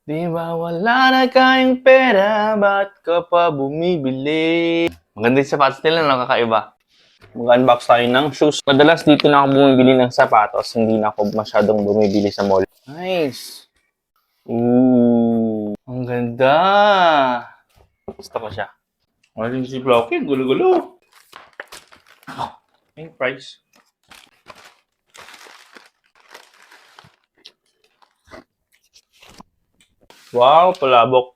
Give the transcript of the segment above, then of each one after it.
Di ba wala na kayong pera, ba't ka pa bumibili? Maganda yung sapatos nila, nakakaiba. Mag-unbox tayo ng shoes. Madalas dito na ako bumibili ng sapatos, hindi na ako masyadong bumibili sa mall. Nice! Ooh, ang ganda! Gusto ko siya. Ano si Blocky? Gulo-gulo. Yung price. Wow, palabok.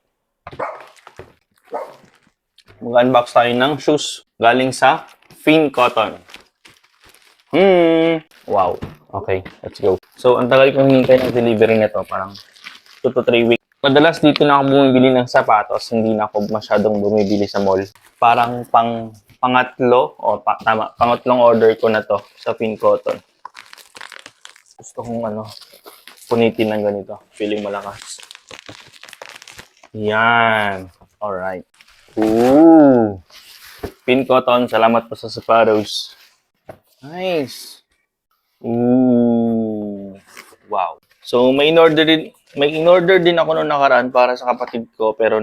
Mag-unbox tayo ng shoes galing sa Finn Cotton. Wow. Okay, let's go. So, ang tagal kong hinintay ng delivery nito, parang 2 to 3 weeks. Madalas dito na ako bumibili ng sapatos, hindi na ako masyadong bumibili sa mall. Parang pangatlo, tama, pangatlong order ko na to sa Finn Cotton. Gusto kong punitin ng ganito. Feeling malakas. Yan. Alright. Ooh. Finn Cotton, salamat po sa sapatos. Nice. Ooh. Wow. So, may in-order din ako noong nakaraan para sa kapatid ko, pero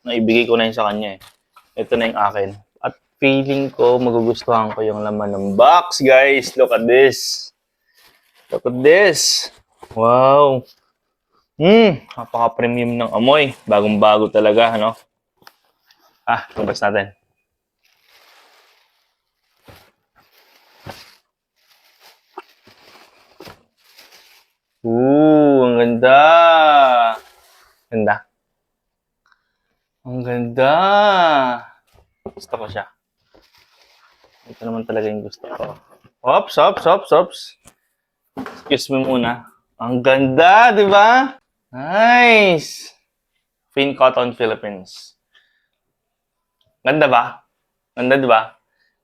naibigay ko na yun sa kanya eh. Ito na yung akin. At feeling ko, magugustuhan ko yung laman ng box, guys. Look at this. Look at this. Wow. Napaka-premium ng amoy. Bagong-bago talaga, ano? Labas natin. Ang ganda. Ganda. Ang ganda. Gusto ko siya. Ito naman talaga yung gusto ko. Ops. Excuse me muna. Ang ganda, di ba? Nice. Finn Cotton Philippines. Ganda ba? Ganda, di ba?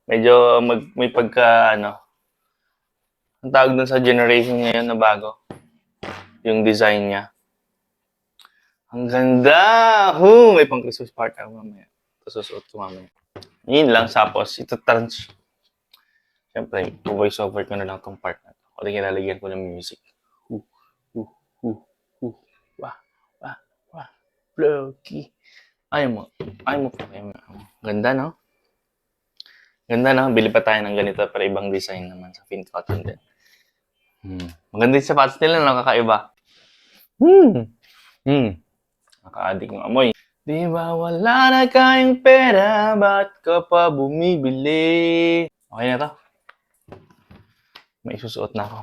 Medyo may pagka, ang tawag dun sa generation ngayon na bago. Yung design niya. Ang ganda! May pang Christmas party ako mamaya. Susuot ko mamaya. Yun lang, tapos siyempre, voice over ko na lang tong part na to. O di lalagyan ko ng music. Wah, Blocky. Ayaw mo. Ganda, no? Ganda, no? Bili pa tayo ng ganito para ibang design naman sa Finn Cotton din. Maganda yung sapatos nila, nakakaiba. Nakaka-addict yung amoy. Di ba wala na kayong pera, ba't ka pa bumibili? Okay na to. May susuot na ako.